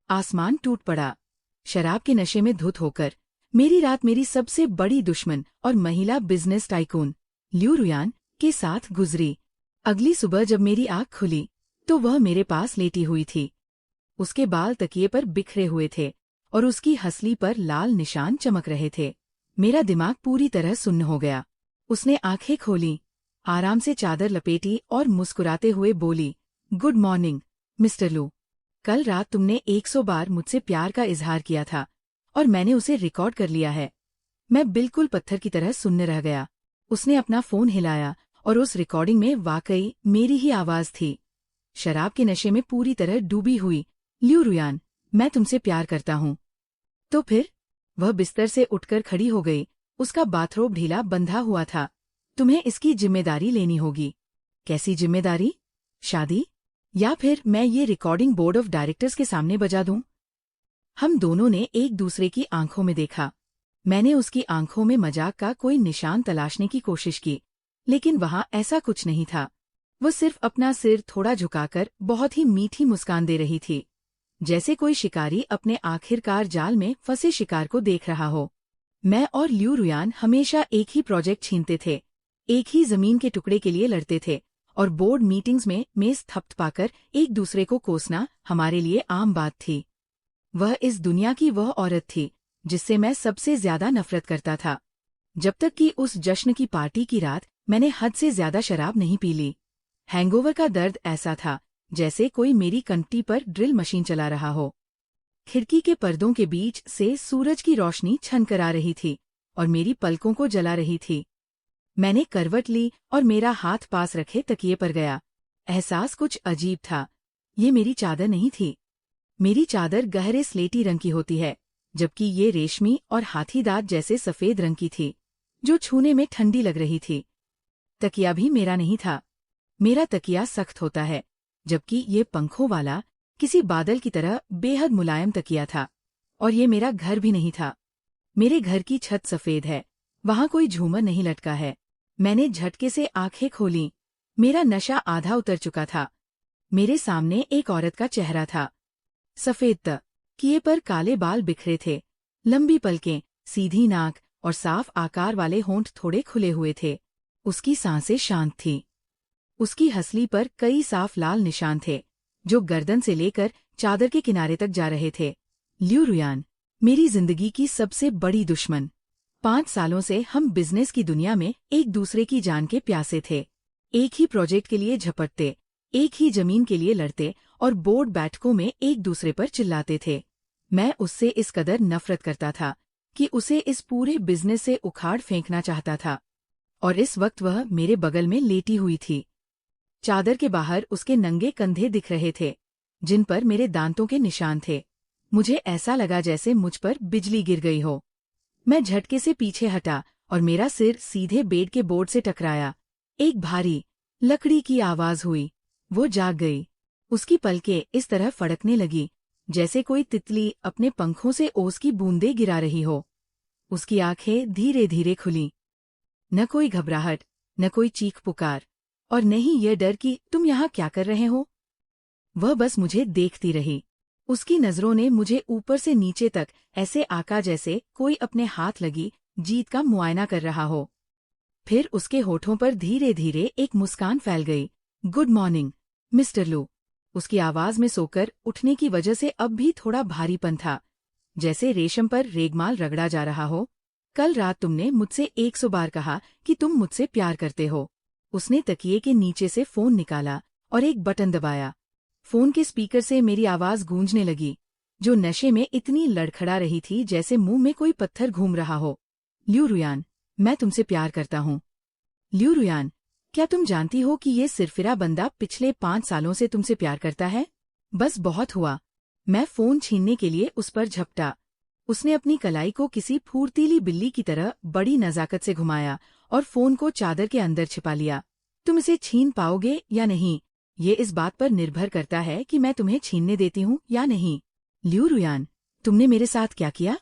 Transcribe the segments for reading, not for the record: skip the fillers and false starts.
आसमान टूट पड़ा। शराब के नशे में धुत होकर मेरी रात मेरी सबसे बड़ी दुश्मन और महिला बिजनेस टाइकून ल्यू रुयान के साथ गुजरी। अगली सुबह जब मेरी आँख खुली तो वह मेरे पास लेटी हुई थी। उसके बाल तकिए पर बिखरे हुए थे और उसकी हंसली पर लाल निशान चमक रहे थे। मेरा दिमाग पूरी तरह सुन्न हो गया। उसने आंखें खोली, आराम से चादर लपेटी और मुस्कुराते हुए बोली, गुड मॉर्निंग मिस्टर लू। कल रात तुमने 100 बार मुझसे प्यार का इजहार किया था और मैंने उसे रिकॉर्ड कर लिया है। मैं बिल्कुल पत्थर की तरह सुन्न रह गया। उसने अपना फोन हिलाया और उस रिकॉर्डिंग में वाकई मेरी ही आवाज थी। शराब के नशे में पूरी तरह डूबी हुई ल्यू रुयान, मैं तुमसे प्यार करता हूँ। तो फिर? वह बिस्तर से उठकर खड़ी हो गई। उसका बाथरोब ढीला बंधा हुआ था। तुम्हें इसकी जिम्मेदारी लेनी होगी। कैसी जिम्मेदारी? शादी? या फिर मैं ये रिकॉर्डिंग बोर्ड ऑफ डायरेक्टर्स के सामने बजा दूं? हम दोनों ने एक दूसरे की आंखों में देखा। मैंने उसकी आंखों में मजाक का कोई निशान तलाशने की कोशिश की, लेकिन वहां ऐसा कुछ नहीं था। वो सिर्फ अपना सिर थोड़ा झुकाकर बहुत ही मीठी मुस्कान दे रही थी, जैसे कोई शिकारी अपने आखिरकार जाल में फंसे शिकार को देख रहा हो। मैं और ल्यू रुयान हमेशा एक ही प्रोजेक्ट छीनते थे, एक ही जमीन के टुकड़े के लिए लड़ते थे और बोर्ड मीटिंग्स में मेज थप्थ पाकर एक दूसरे को कोसना हमारे लिए आम बात थी। वह इस दुनिया की वह औरत थी जिससे मैं सबसे ज्यादा नफरत करता था, जब तक कि उस जश्न की पार्टी की रात मैंने हद से ज्यादा शराब नहीं पी ली। हैंगओवर का दर्द ऐसा था जैसे कोई मेरी कंटी पर ड्रिल मशीन चला रहा हो। खिड़की के पर्दों के बीच से सूरज की रोशनी छनकर आ रही थी और मेरी पलकों को जला रही थी। मैंने करवट ली और मेरा हाथ पास रखे तकिए पर गया। एहसास कुछ अजीब था। ये मेरी चादर नहीं थी। मेरी चादर गहरे स्लेटी रंग की होती है, जबकि ये रेशमी और हाथीदांत जैसे सफेद रंग की थी, जो छूने में ठंडी लग रही थी। तकिया भी मेरा नहीं था। मेरा तकिया सख्त होता है, जबकि ये पंखों वाला किसी बादल की तरह बेहद मुलायम तकिया था। और ये मेरा घर भी नहीं था। मेरे घर की छत सफेद है, वहां कोई झूमर नहीं लटका है। मैंने झटके से आंखें खोलीं। मेरा नशा आधा उतर चुका था। मेरे सामने एक औरत का चेहरा था। सफेद तकिए पर काले बाल बिखरे थे, लंबी पलकें, सीधी नाक और साफ आकार वाले होंठ थोड़े खुले हुए थे। उसकी सांसें शांत थीं। उसकी हंसली पर कई साफ लाल निशान थे, जो गर्दन से लेकर चादर के किनारे तक जा रहे थे। ल्यू रुयान, मेरी जिंदगी की सबसे बड़ी दुश्मन। 5 सालों से हम बिजनेस की दुनिया में एक दूसरे की जान के प्यासे थे। एक ही प्रोजेक्ट के लिए झपटते, एक ही जमीन के लिए लड़ते और बोर्ड बैठकों में एक दूसरे पर चिल्लाते थे। मैं उससे इस कदर नफरत करता था कि उसे इस पूरे बिजनेस से उखाड़ फेंकना चाहता था। और इस वक्त वह मेरे बगल में लेटी हुई थी। चादर के बाहर उसके नंगे कंधे दिख रहे थे, जिन पर मेरे दांतों के निशान थे। मुझे ऐसा लगा जैसे मुझ पर बिजली गिर गई हो। मैं झटके से पीछे हटा और मेरा सिर सीधे बेड के बोर्ड से टकराया। एक भारी लकड़ी की आवाज हुई। वो जाग गई। उसकी पलकें इस तरह फड़कने लगी जैसे कोई तितली अपने पंखों से ओस की बूंदें गिरा रही हो। उसकी आंखें धीरे धीरे खुली। न कोई घबराहट, न कोई चीख पुकार, और न ही यह डर कि तुम यहाँ क्या कर रहे हो। वह बस मुझे देखती रही। उसकी नजरों ने मुझे ऊपर से नीचे तक ऐसे आका जैसे कोई अपने हाथ लगी जीत का मुआयना कर रहा हो। फिर उसके होठों पर धीरे धीरे एक मुस्कान फैल गई। गुड मॉर्निंग मिस्टर लू। उसकी आवाज में सोकर उठने की वजह से अब भी थोड़ा भारीपन था, जैसे रेशम पर रेगमाल रगड़ा जा रहा हो। कल रात तुमने मुझसे 100 बार कहा कि तुम मुझसे प्यार करते हो। उसने तकिए के नीचे से फोन निकाला और एक बटन दबाया। फोन के स्पीकर से मेरी आवाज गूंजने लगी, जो नशे में इतनी लड़खड़ा रही थी जैसे मुंह में कोई पत्थर घूम रहा हो। ल्यू रुयान, मैं तुमसे प्यार करता हूँ। ल्यू रुयान, क्या तुम जानती हो कि ये सिरफिरा बंदा पिछले 5 सालों से तुमसे प्यार करता है? बस बहुत हुआ। मैं फोन छीनने के लिए उस पर झपटा। उसने अपनी कलाई को किसी फुर्तीली बिल्ली की तरह बड़ी नजाकत से घुमाया और फोन को चादर के अंदर छिपा लिया। तुम इसे छीन पाओगे या नहीं, ये इस बात पर निर्भर करता है कि मैं तुम्हें छीनने देती हूँ या नहीं। ल्यू रुयान, तुमने मेरे साथ क्या किया?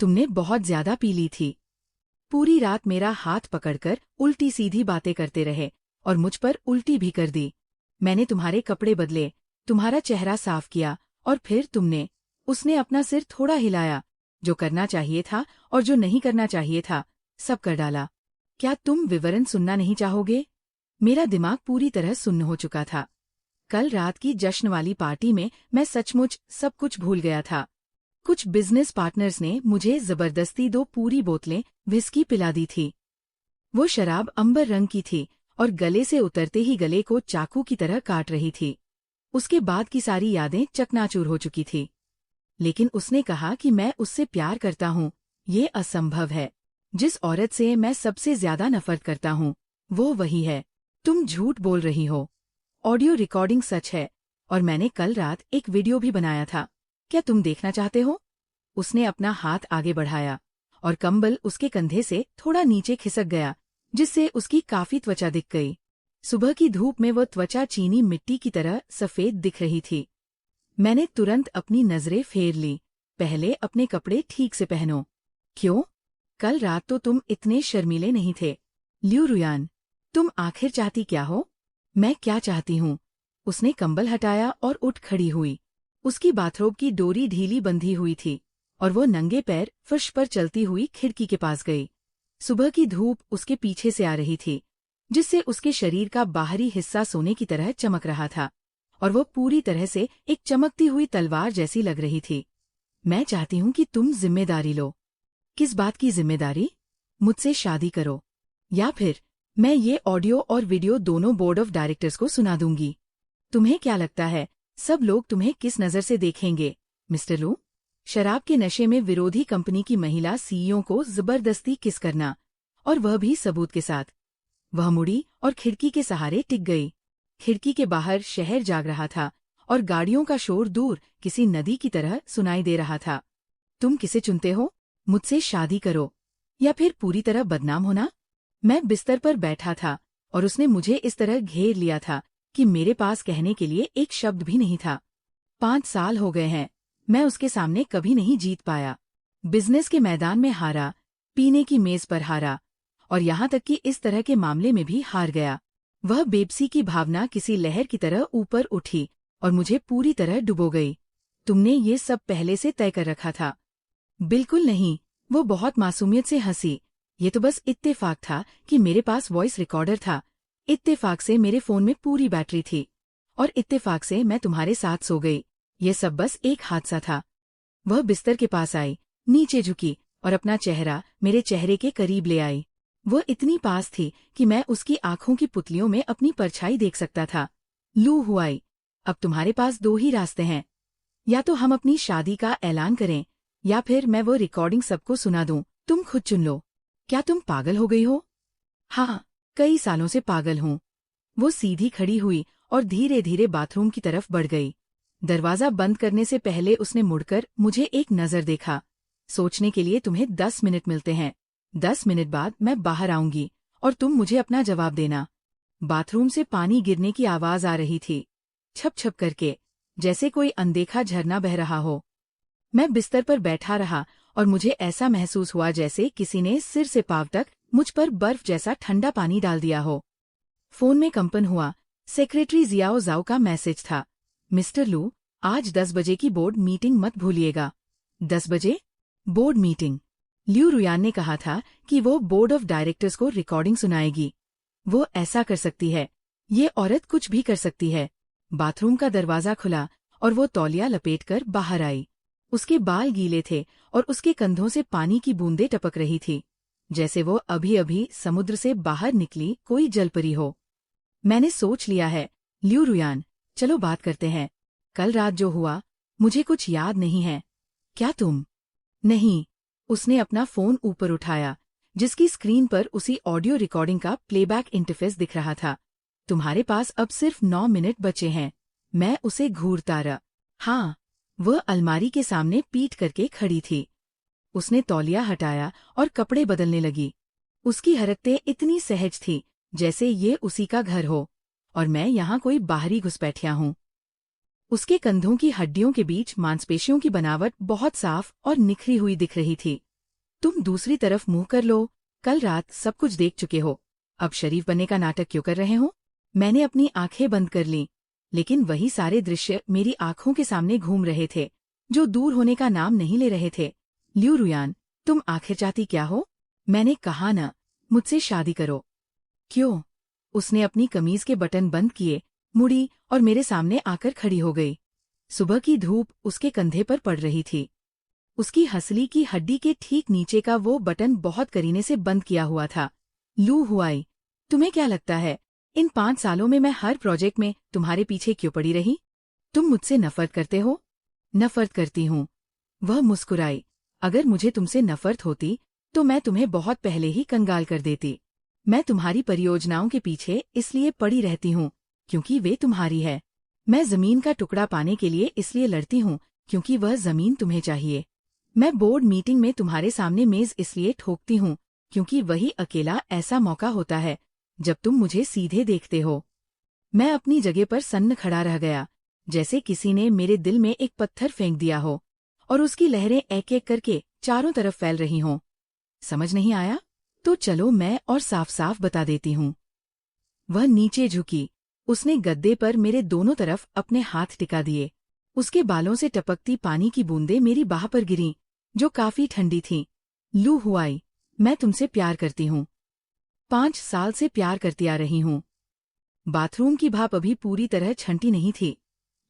तुमने बहुत ज्यादा पी ली थी। पूरी रात मेरा हाथ पकड़कर उल्टी सीधी बातें करते रहे और मुझ पर उल्टी भी कर दी। मैंने तुम्हारे कपड़े बदले, तुम्हारा चेहरा साफ किया और फिर तुमने उसने अपना सिर थोड़ा हिलाया। जो करना चाहिए था और जो नहीं करना चाहिए था, सब कर डाला। क्या तुम विवरण सुनना नहीं चाहोगे? मेरा दिमाग पूरी तरह सुन्न हो चुका था। कल रात की जश्न वाली पार्टी में मैं सचमुच सब कुछ भूल गया था। कुछ बिजनेस पार्टनर्स ने मुझे जबरदस्ती 2 पूरी बोतलें विस्की पिला दी थी। वो शराब अंबर रंग की थी और गले से उतरते ही गले को चाकू की तरह काट रही थी। उसके बाद की सारी यादें चकनाचूर हो चुकी थी। लेकिन उसने कहा कि मैं उससे प्यार करता हूँ। ये असंभव है। जिस औरत से मैं सबसे ज्यादा नफरत करता हूँ, वो वही है। तुम झूठ बोल रही हो। ऑडियो रिकॉर्डिंग सच है और मैंने कल रात एक वीडियो भी बनाया था। क्या तुम देखना चाहते हो? उसने अपना हाथ आगे बढ़ाया और कंबल उसके कंधे से थोड़ा नीचे खिसक गया, जिससे उसकी काफी त्वचा दिख गई। सुबह की धूप में वह त्वचा चीनी मिट्टी की तरह सफेद दिख रही थी। मैंने तुरंत अपनी नजरें फेर ली। पहले अपने कपड़े ठीक से पहनो। क्यों? कल रात तो तुम इतने शर्मीले नहीं थे। ल्यू रुयान, तुम आखिर चाहती क्या हो? मैं क्या चाहती हूँ? उसने कंबल हटाया और उठ खड़ी हुई। उसकी बाथरोब की डोरी ढीली बंधी हुई थी और वो नंगे पैर फर्श पर चलती हुई खिड़की के पास गई। सुबह की धूप उसके पीछे से आ रही थी, जिससे उसके शरीर का बाहरी हिस्सा सोने की तरह चमक रहा था और वो पूरी तरह से एक चमकती हुई तलवार जैसी लग रही थी। मैं चाहती हूँ कि तुम जिम्मेदारी लो। किस बात की जिम्मेदारी? मुझसे शादी करो, या फिर मैं ये ऑडियो और वीडियो दोनों बोर्ड ऑफ डायरेक्टर्स को सुना दूंगी। तुम्हें क्या लगता है सब लोग तुम्हें किस नजर से देखेंगे, मिस्टर लू? शराब के नशे में विरोधी कंपनी की महिला सीईओ को जबरदस्ती किस करना, और वह भी सबूत के साथ। वह मुड़ी और खिड़की के सहारे टिक गई। खिड़की के बाहर शहर जाग रहा था और गाड़ियों का शोर दूर किसी नदी की तरह सुनाई दे रहा था। तुम किसे चुनते हो? मुझसे शादी करो या फिर पूरी तरह बदनाम होना? मैं बिस्तर पर बैठा था और उसने मुझे इस तरह घेर लिया था कि मेरे पास कहने के लिए एक शब्द भी नहीं था। 5 साल हो गए हैं, मैं उसके सामने कभी नहीं जीत पाया। बिजनेस के मैदान में हारा, पीने की मेज पर हारा, और यहाँ तक कि इस तरह के मामले में भी हार गया। वह बेबसी की भावना किसी लहर की तरह ऊपर उठी और मुझे पूरी तरह डुबो गई। तुमने ये सब पहले से तय कर रखा था? बिल्कुल नहीं। वो बहुत मासूमियत से हंसी। ये तो बस इत्तेफाक था कि मेरे पास वॉइस रिकॉर्डर था। इत्तेफाक से मेरे फोन में पूरी बैटरी थी और इत्तेफाक से मैं तुम्हारे साथ सो गई। ये सब बस एक हादसा था। वह बिस्तर के पास आई, नीचे झुकी और अपना चेहरा मेरे चेहरे के करीब ले आई। वो इतनी पास थी कि मैं उसकी आंखों की पुतलियों में अपनी परछाई देख सकता था। लू हुआई, अब तुम्हारे पास 2 ही रास्ते हैं। या तो हम अपनी शादी का ऐलान करें, या फिर मैं वो रिकॉर्डिंग सबको सुना दूं। तुम खुद चुन लो। क्या तुम पागल हो गई हो? हाँ, कई सालों से पागल हूँ। वो सीधी खड़ी हुई और धीरे धीरे बाथरूम की तरफ बढ़ गई। दरवाजा बंद करने से पहले उसने मुड़कर मुझे एक नजर देखा। सोचने के लिए तुम्हें 10 मिनट मिलते हैं। 10 मिनट बाद मैं बाहर आऊंगी और तुम मुझे अपना जवाब देना। बाथरूम से पानी गिरने की आवाज आ रही थी, छप छप करके, जैसे कोई अनदेखा झरना बह रहा हो। मैं बिस्तर पर बैठा रहा और मुझे ऐसा महसूस हुआ जैसे किसी ने सिर से पांव तक मुझ पर बर्फ जैसा ठंडा पानी डाल दिया हो। फोन में कंपन हुआ। सेक्रेटरी जियाओ जाओ का मैसेज था। मिस्टर लू, आज 10 बजे की बोर्ड मीटिंग मत भूलिएगा। 10 बजे? Board meeting? ल्यू रुयान ने कहा था कि वो बोर्ड ऑफ डायरेक्टर्स को रिकॉर्डिंग सुनाएगी। वो ऐसा कर सकती है। ये औरत कुछ भी कर सकती है। बाथरूम का दरवाजा खुला और वो तौलिया लपेटकर बाहर आई। उसके बाल गीले थे और उसके कंधों से पानी की बूंदें टपक रही थी, जैसे वो अभी अभी समुद्र से बाहर निकली कोई जलपरी हो। मैंने सोच लिया है, ल्यू रुयान, चलो बात करते हैं। कल रात जो हुआ, मुझे कुछ याद नहीं है। क्या तुम? नहीं। उसने अपना फोन ऊपर उठाया, जिसकी स्क्रीन पर उसी ऑडियो रिकॉर्डिंग का प्लेबैक इंटरफेस दिख रहा था। तुम्हारे पास अब सिर्फ 9 मिनट बचे हैं। मैं उसे घूरता रहा। हाँ, वह अलमारी के सामने पीठ करके खड़ी थी। उसने तौलिया हटाया और कपड़े बदलने लगी। उसकी हरकतें इतनी सहज थी जैसे ये उसी का घर हो और मैं यहाँ कोई बाहरी घुसपैठिया हूँ। उसके कंधों की हड्डियों के बीच मांसपेशियों की बनावट बहुत साफ और निखरी हुई दिख रही थी। तुम दूसरी तरफ मुंह कर लो। कल रात सब कुछ देख चुके हो। अब शरीफ बनने का नाटक क्यों कर रहे हो? मैंने अपनी आंखें बंद कर लीं, लेकिन वही सारे दृश्य मेरी आंखों के सामने घूम रहे थे, जो दूर होने का नाम नहीं ले रहे थे। ल्यू रुयान, तुम आखिर चाहती क्या हो? मैंने कहा न, मुझसे शादी करो। क्यों? उसने अपनी कमीज के बटन बंद किए, मुड़ी और मेरे सामने आकर खड़ी हो गई। सुबह की धूप उसके कंधे पर पड़ रही थी। उसकी हंसली की हड्डी के ठीक नीचे का वो बटन बहुत करीने से बंद किया हुआ था। लू हुआई, तुम्हें क्या लगता है, इन 5 सालों में मैं हर प्रोजेक्ट में तुम्हारे पीछे क्यों पड़ी रही? तुम मुझसे नफरत करते हो? नफरत करती हूँ। वह मुस्कुराई। अगर मुझे तुमसे नफरत होती तो मैं तुम्हें बहुत पहले ही कंगाल कर देती। मैं तुम्हारी परियोजनाओं के पीछे इसलिए पड़ी रहती हूँ क्योंकि वे तुम्हारी है। मैं जमीन का टुकड़ा पाने के लिए इसलिए लड़ती हूँ क्योंकि वह जमीन तुम्हें चाहिए। मैं बोर्ड मीटिंग में तुम्हारे सामने मेज इसलिए ठोकती हूँ क्योंकि वही अकेला ऐसा मौका होता है जब तुम मुझे सीधे देखते हो। मैं अपनी जगह पर सन्न खड़ा रह गया, जैसे किसी ने मेरे दिल में एक पत्थर फेंक दिया हो और उसकी लहरें एक एक करके चारों तरफ फैल रही हों। समझ नहीं आया? तो चलो मैं और साफ साफ बता देती हूँ। वह नीचे झुकी। उसने गद्दे पर मेरे दोनों तरफ अपने हाथ टिका दिए। उसके बालों से टपकती पानी की बूंदें मेरी बाह पर गिरीं, जो काफी ठंडी थीं। लू हुआई, मैं तुमसे प्यार करती हूँ। 5 साल से प्यार करती आ रही हूँ। बाथरूम की भाप अभी पूरी तरह छंटी नहीं थी,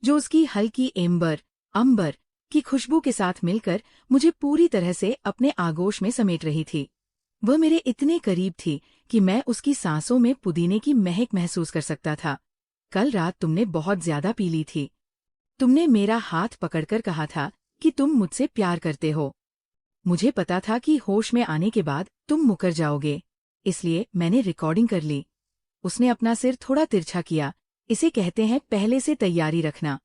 जो उसकी हल्की अंबर की खुशबू के साथ मिलकर मुझे पूरी तरह से अपने आगोश में समेट रही थी। वह मेरे इतने करीब थी कि मैं उसकी सांसों में पुदीने की महक महसूस कर सकता था। कल रात तुमने बहुत ज्यादा पी ली थी। तुमने मेरा हाथ पकड़कर कहा था कि तुम मुझसे प्यार करते हो। मुझे पता था कि होश में आने के बाद तुम मुकर जाओगे, इसलिए मैंने रिकॉर्डिंग कर ली। उसने अपना सिर थोड़ा तिरछा किया। इसे कहते हैं पहले से तैयारी रखना।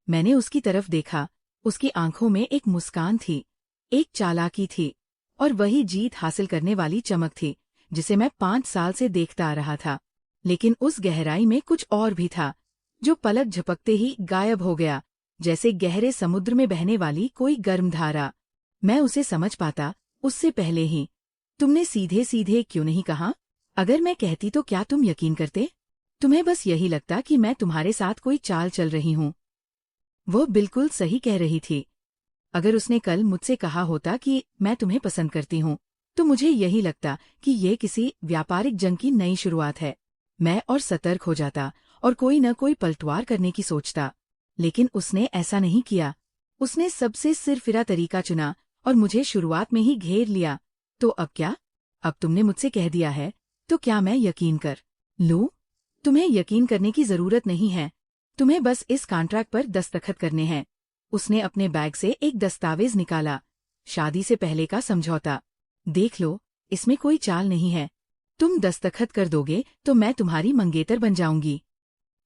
मैंने उसकी तरफ देखा। उसकी आंखों में एक मुस्कान थी, एक चालाकी थी और वही जीत हासिल करने वाली चमक थी जिसे मैं 5 साल से देखता आ रहा था। लेकिन उस गहराई में कुछ और भी था, जो पलक झपकते ही गायब हो गया, जैसे गहरे समुद्र में बहने वाली कोई गर्म धारा। मैं उसे समझ पाता उससे पहले ही। तुमने सीधे सीधे क्यों नहीं कहा? अगर मैं कहती तो क्या तुम यकीन करते? तुम्हें बस यही लगता कि मैं तुम्हारे साथ कोई चाल चल रही हूँ। वो बिल्कुल सही कह रही थी। अगर उसने कल मुझसे कहा होता कि मैं तुम्हें पसंद करती हूँ, तो मुझे यही लगता कि ये किसी व्यापारिक जंग की नई शुरुआत है। मैं और सतर्क हो जाता और कोई न कोई पलटवार करने की सोचता। लेकिन उसने ऐसा नहीं किया। उसने सबसे सिरफिरा तरीका चुना और मुझे शुरुआत में ही घेर लिया। तो अब क्या? अब तुमने मुझसे कह दिया है, तो क्या मैं यकीन कर लूं? तुम्हें यकीन करने की जरूरत नहीं है। तुम्हें बस इस कॉन्ट्रैक्ट पर दस्तखत करने हैं। उसने अपने बैग से एक दस्तावेज निकाला। शादी से पहले का समझौता। देख लो, इसमें कोई चाल नहीं है। तुम दस्तखत कर दोगे तो मैं तुम्हारी मंगेतर बन जाऊंगी।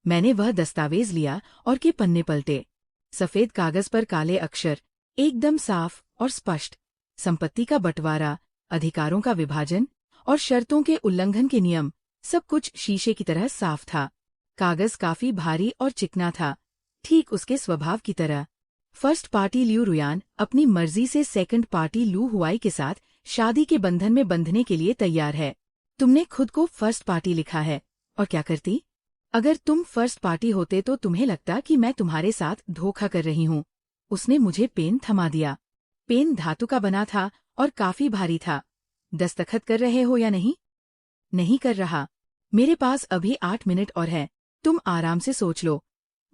मैंने वह दस्तावेज लिया और के पन्ने पलटे। सफेद कागज पर काले अक्षर, एकदम साफ और स्पष्ट। संपत्ति का बंटवारा, अधिकारों का विभाजन और शर्तों के उल्लंघन के नियम, सब कुछ शीशे की तरह साफ था। कागज काफी भारी और चिकना था, ठीक उसके स्वभाव की तरह। फर्स्ट पार्टी ल्यू रुयान अपनी मर्जी से सेकंड पार्टी लू हुआई के साथ शादी के बंधन में बंधने के लिए तैयार है। तुमने खुद को फर्स्ट पार्टी लिखा है, और क्या करती? अगर तुम फर्स्ट पार्टी होते तो तुम्हें लगता कि मैं तुम्हारे साथ धोखा कर रही हूँ। उसने मुझे पेन थमा दिया। पेन धातु का बना था और काफी भारी था। दस्तखत कर रहे हो या नहीं? नहीं कर रहा। मेरे पास अभी 8 मिनट और है। तुम आराम से सोच लो।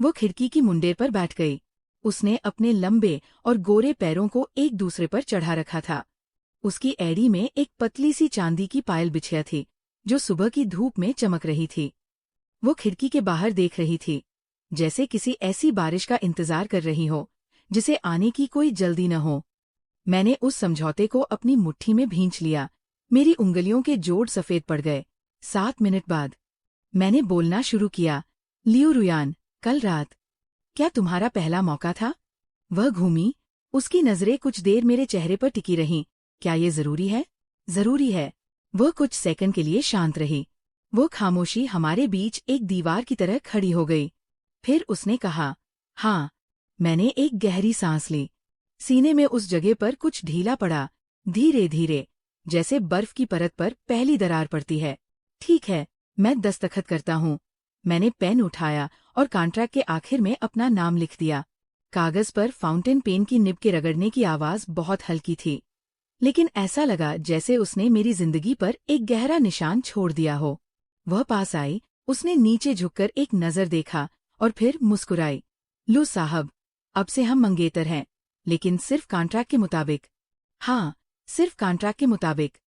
वो खिड़की की मुंडेर पर बैठ गई। उसने अपने लंबे और गोरे पैरों को एक दूसरे पर चढ़ा रखा था। उसकी एड़ी में एक पतली सी चांदी की पायल बिछिया थी, जो सुबह की धूप में चमक रही थी। वो खिड़की के बाहर देख रही थी, जैसे किसी ऐसी बारिश का इंतजार कर रही हो, जिसे आने की कोई जल्दी न हो। मैंने उस समझौते को अपनी मुट्ठी में भींच लिया। मेरी उंगलियों के जोड़ सफेद पड़ गए। 7 मिनट बाद मैंने बोलना शुरू किया। ल्यू रुयान, कल रात क्या तुम्हारा पहला मौका था? वह घूमी। उसकी नजरें कुछ देर मेरे चेहरे पर टिकी रहीं। क्या ये जरूरी है? जरूरी है। वह कुछ सेकंड के लिए शांत रही। वो खामोशी हमारे बीच एक दीवार की तरह खड़ी हो गई। फिर उसने कहा, हाँ। मैंने एक गहरी सांस ली। सीने में उस जगह पर कुछ ढीला पड़ा, धीरे धीरे, जैसे बर्फ की परत पर पहली दरार पड़ती है। ठीक है, मैं दस्तखत करता हूँ। मैंने पेन उठाया और कॉन्ट्रैक्ट के आखिर में अपना नाम लिख दिया। कागज पर फाउंटेन पेन की निब के रगड़ने की आवाज बहुत हल्की थी, लेकिन ऐसा लगा जैसे उसने मेरी जिंदगी पर एक गहरा निशान छोड़ दिया हो। वह पास आई, उसने नीचे झुककर एक नजर देखा और फिर मुस्कुराई। लू साहब, अब से हम मंगेतर हैं, लेकिन सिर्फ कॉन्ट्रैक्ट के मुताबिक। हाँ, सिर्फ कॉन्ट्रैक्ट के मुताबिक।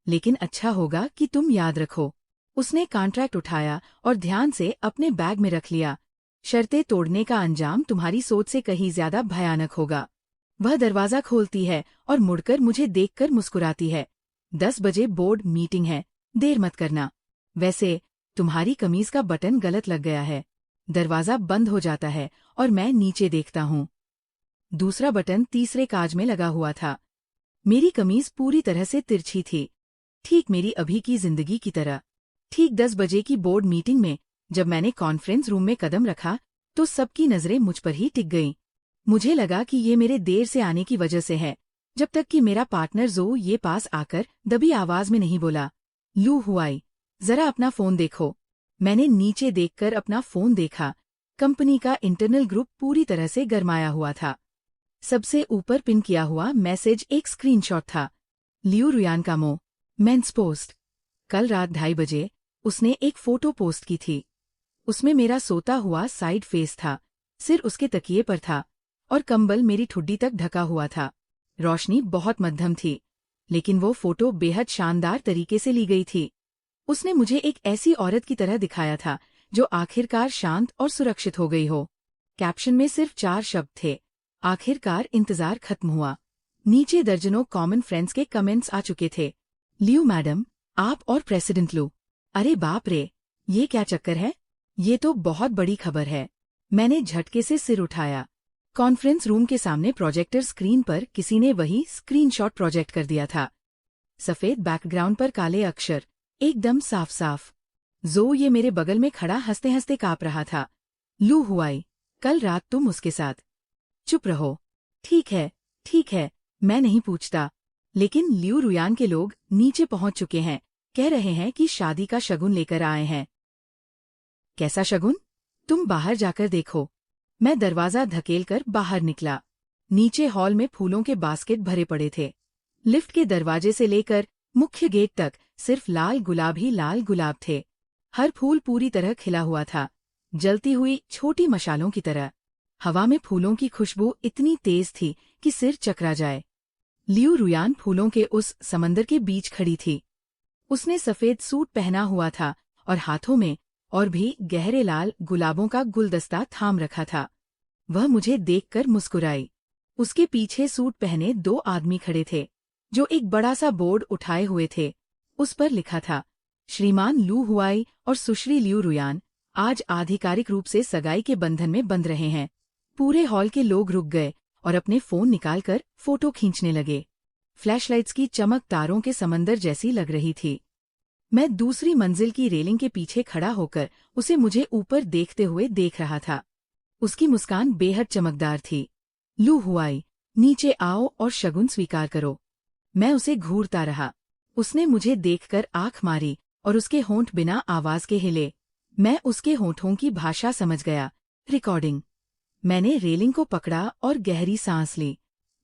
लेकिन अच्छा होगा कि तुम याद रखो। उसने कॉन्ट्रैक्ट उठाया और ध्यान से अपने बैग में रख लिया। शर्तें तोड़ने का अंजाम तुम्हारी सोच से कहीं ज्यादा भयानक होगा। वह दरवाजा खोलती है और मुड़कर मुझे देखकर मुस्कुराती है। 10 बजे बोर्ड मीटिंग है, देर मत करना। वैसे तुम्हारी कमीज का बटन गलत लग गया है। दरवाजा बंद हो जाता है और मैं नीचे देखता हूँ। दूसरा बटन तीसरे काज में लगा हुआ था। मेरी कमीज पूरी तरह से तिरछी थी, ठीक मेरी अभी की जिंदगी की तरह। ठीक 10 बजे की बोर्ड मीटिंग में जब मैंने कॉन्फ्रेंस रूम में कदम रखा तो सबकी नजरें मुझ पर ही टिक गईं। मुझे लगा कि ये मेरे देर से आने की वजह से है, जब तक कि मेरा पार्टनर जो ये पास आकर दबी आवाज में नहीं बोला, लू हुआई, जरा अपना फोन देखो। मैंने नीचे देखकर अपना फोन देखा। कंपनी का इंटरनल ग्रुप पूरी तरह से गरमाया हुआ था। सबसे ऊपर पिन किया हुआ मैसेज एक स्क्रीनशॉट था। लियू रुयान का मेंस पोस्ट। कल रात 2:30 बजे उसने एक फोटो पोस्ट की थी। उसमें मेरा सोता हुआ साइड फेस था, सिर उसके तकिए पर था और कंबल मेरी ठुड्डी तक ढका हुआ था। रोशनी बहुत मध्यम थी, लेकिन वो फोटो बेहद शानदार तरीके से ली गई थी। उसने मुझे एक ऐसी औरत की तरह दिखाया था जो आखिरकार शांत और सुरक्षित हो गई हो। कैप्शन में सिर्फ 4 शब्द थे, आखिरकार इंतजार खत्म हुआ। नीचे दर्जनों कॉमन फ्रेंड्स के कमेंट्स आ चुके थे। लियू मैडम, आप और प्रेसिडेंट लू, अरे बाप रे, ये क्या चक्कर है? ये तो बहुत बड़ी खबर है। मैंने झटके से सिर उठाया। कॉन्फ्रेंस रूम के सामने प्रोजेक्टर स्क्रीन पर किसी ने वही स्क्रीनशॉट प्रोजेक्ट कर दिया था। सफेद बैकग्राउंड पर काले अक्षर, एकदम साफ साफ। जो ये मेरे बगल में खड़ा हंसते हंसते काँप रहा था। लू हुआई, कल रात तुम उसके साथ। चुप रहो। ठीक है, मैं नहीं पूछता। लेकिन लियू रुयान के लोग नीचे पहुंच चुके हैं, कह रहे हैं कि शादी का शगुन लेकर आए हैं। कैसा शगुन? तुम बाहर जाकर देखो। मैं दरवाजा धकेलकर बाहर निकला। नीचे हॉल में फूलों के बास्केट भरे पड़े थे। लिफ्ट के दरवाजे से लेकर मुख्य गेट तक सिर्फ लाल गुलाब ही लाल गुलाब थे। हर फूल पूरी तरह खिला हुआ था, जलती हुई छोटी मशालों की तरह। हवा में फूलों की खुशबू इतनी तेज थी कि सिर चकरा जाए। लियू रुयान फूलों के उस समंदर के बीच खड़ी थी। उसने सफेद सूट पहना हुआ था और हाथों में और भी गहरे लाल गुलाबों का गुलदस्ता थाम रखा था। वह मुझे देखकर मुस्कुराई। उसके पीछे सूट पहने 2 आदमी खड़े थे, जो एक बड़ा सा बोर्ड उठाए हुए थे। उस पर लिखा था, श्रीमान लू हुआई और सुश्री लियू रुयान आज आधिकारिक रूप से सगाई के बंधन में बंध रहे हैं। पूरे हॉल के लोग रुक गए और अपने फोन निकालकर फोटो खींचने लगे। फ्लैशलाइट्स की चमक तारों के समंदर जैसी लग रही थी। मैं दूसरी मंजिल की रेलिंग के पीछे खड़ा होकर उसे मुझे ऊपर देखते हुए देख रहा था। उसकी मुस्कान बेहद चमकदार थी। लू हुआई, नीचे आओ और शगुन स्वीकार करो। मैं उसे घूरता रहा। उसने मुझे देखकर आंख मारी और उसके होंठ बिना आवाज के हिले। मैं उसके होंठों की भाषा समझ गया। रिकॉर्डिंग। मैंने रेलिंग को पकड़ा और गहरी सांस ली।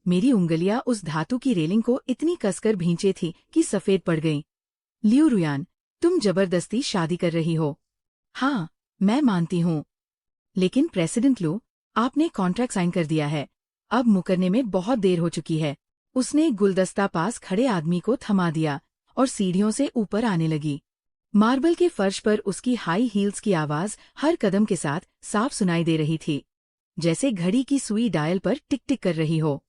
मेरी उंगलियां उस धातु की रेलिंग को इतनी कसकर भींचे थी कि सफेद पड़ गईं। लियू रुयान, तुम जबरदस्ती शादी कर रही हो। हाँ, मैं मानती हूँ। लेकिन प्रेसिडेंट लू, आपने कॉन्ट्रैक्ट साइन कर दिया है। अब मुकरने में बहुत देर हो चुकी है। उसने गुलदस्ता पास खड़े आदमी को थमा दिया और सीढ़ियों से ऊपर आने लगी। मार्बल के फर्श पर उसकी हाई हील्स की आवाज हर कदम के साथ साफ सुनाई दे रही थी, जैसे घड़ी की सुई डायल पर टिक टिक कर रही हो।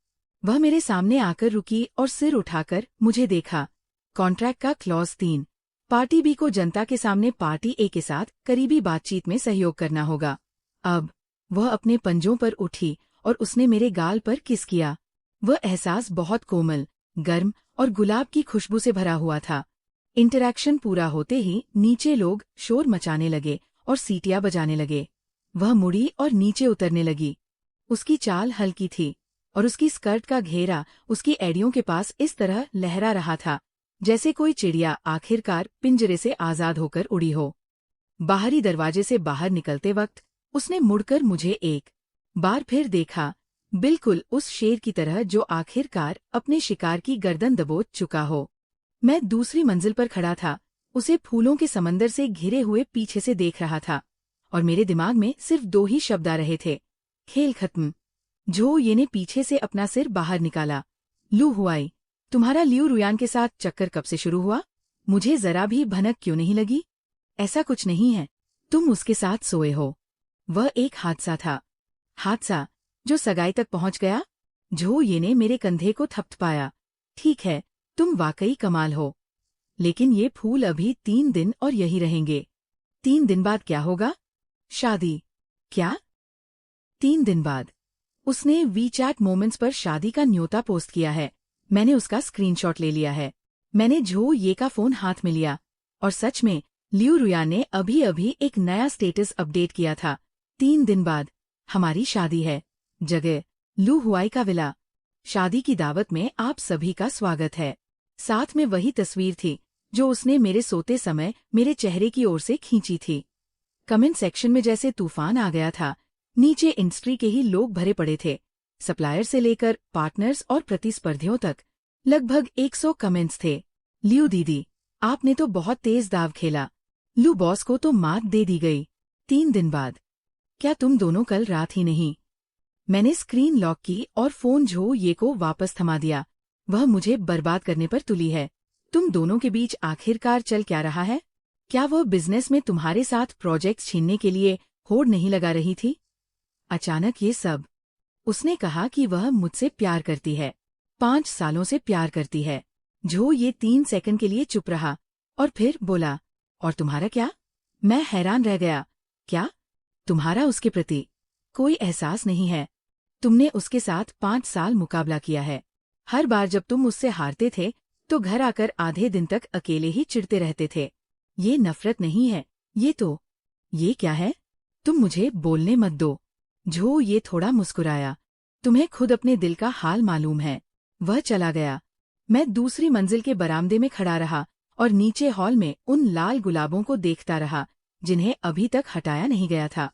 वह मेरे सामने आकर रुकी और सिर उठाकर मुझे देखा। कॉन्ट्रैक्ट का क्लॉज 3, पार्टी बी को जनता के सामने पार्टी ए के साथ करीबी बातचीत में सहयोग करना होगा। अब वह अपने पंजों पर उठी और उसने मेरे गाल पर किस किया। वह एहसास बहुत कोमल, गर्म और गुलाब की खुशबू से भरा हुआ था। इंटरैक्शन पूरा होते ही नीचे लोग शोर मचाने लगे और सीटियां बजाने लगे। वह मुड़ी और नीचे उतरने लगी। उसकी चाल हल्की थी और उसकी स्कर्ट का घेरा उसकी एड़ियों के पास इस तरह लहरा रहा था जैसे कोई चिड़िया आखिरकार पिंजरे से आजाद होकर उड़ी हो। बाहरी दरवाजे से बाहर निकलते वक्त उसने मुड़कर मुझे एक बार फिर देखा, बिल्कुल उस शेर की तरह जो आखिरकार अपने शिकार की गर्दन दबोच चुका हो। मैं दूसरी मंजिल पर खड़ा था, उसे फूलों के समंदर से घिरे हुए पीछे से देख रहा था, और मेरे दिमाग में सिर्फ दो ही शब्द आ रहे थे, खेल खत्म। झो ये ने पीछे से अपना सिर बाहर निकाला। लू हुआई, तुम्हारा लियू रुयान के साथ चक्कर कब से शुरू हुआ? मुझे जरा भी भनक क्यों नहीं लगी? ऐसा कुछ नहीं है, तुम उसके साथ सोए हो। वह एक हादसा था। हादसा जो सगाई तक पहुंच गया? झो ये ने मेरे कंधे को थपथपाया। ठीक है, तुम वाकई कमाल हो, लेकिन ये फूल अभी 3 दिन और यही रहेंगे। 3 दिन बाद क्या होगा? शादी। क्या? 3 दिन बाद? उसने वीचैट मोमेंट्स पर शादी का न्योता पोस्ट किया है। मैंने उसका स्क्रीनशॉट ले लिया है। मैंने झो ये का फोन हाथ में लिया, और सच में लियू रुयान ने अभी अभी एक नया स्टेटस अपडेट किया था। 3 दिन बाद हमारी शादी है। जगह लू हुआई का विला। शादी की दावत में आप सभी का स्वागत है। साथ में वही तस्वीर थी जो उसने मेरे सोते समय मेरे चेहरे की ओर से खींची थी। कमेंट सेक्शन में जैसे तूफान आ गया था। नीचे इंडस्ट्री के ही लोग भरे पड़े थे, सप्लायर से लेकर पार्टनर्स और प्रतिस्पर्धियों तक। लगभग 100 कमेंट्स थे। लियू दीदी, आपने तो बहुत तेज दाव खेला। लू बॉस को तो मात दे दी गई। 3 दिन बाद? क्या तुम दोनों कल रात ही नहीं? मैंने स्क्रीन लॉक की और फोन झो ये को वापस थमा दिया। वह मुझे बर्बाद करने पर तुली है। तुम दोनों के बीच आखिरकार चल क्या रहा है? क्या वह बिजनेस में तुम्हारे साथ प्रोजेक्ट्स छीनने के लिए होड़ नहीं लगा रही थी? अचानक ये सब। उसने कहा कि वह मुझसे प्यार करती है, 5 सालों से प्यार करती है। झो ये 3 सेकंड के लिए चुप रहा, और फिर बोला, और तुम्हारा क्या? मैं हैरान रह गया। क्या? तुम्हारा उसके प्रति कोई एहसास नहीं है? तुमने उसके साथ 5 साल मुकाबला किया है। हर बार जब तुम उससे हारते थे तो घर आकर आधे दिन तक अकेले ही चिढ़ते रहते थे। ये नफरत नहीं है, ये क्या है? तुम मुझे बोलने मत दो। झो ये थोड़ा मुस्कुराया। तुम्हें खुद अपने दिल का हाल मालूम है। वह चला गया। मैं दूसरी मंजिल के बरामदे में खड़ा रहा और नीचे हॉल में उन लाल गुलाबों को देखता रहा जिन्हें अभी तक हटाया नहीं गया था।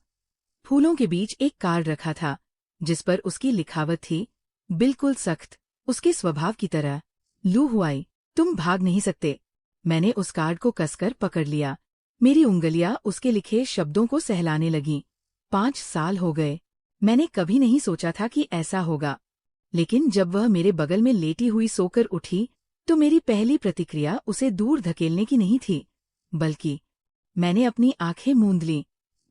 फूलों के बीच एक कार्ड रखा था जिस पर उसकी लिखावट थी, बिल्कुल सख्त, उसके स्वभाव की तरह। लू हुआई, तुम भाग नहीं सकते। मैंने उस कार्ड को कसकर पकड़ लिया। मेरी उंगलियां उसके लिखे शब्दों को सहलाने लगीं। 5 साल हो गए। मैंने कभी नहीं सोचा था कि ऐसा होगा। लेकिन जब वह मेरे बगल में लेटी हुई सोकर उठी तो मेरी पहली प्रतिक्रिया उसे दूर धकेलने की नहीं थी, बल्कि मैंने अपनी आंखें मूंद लीं।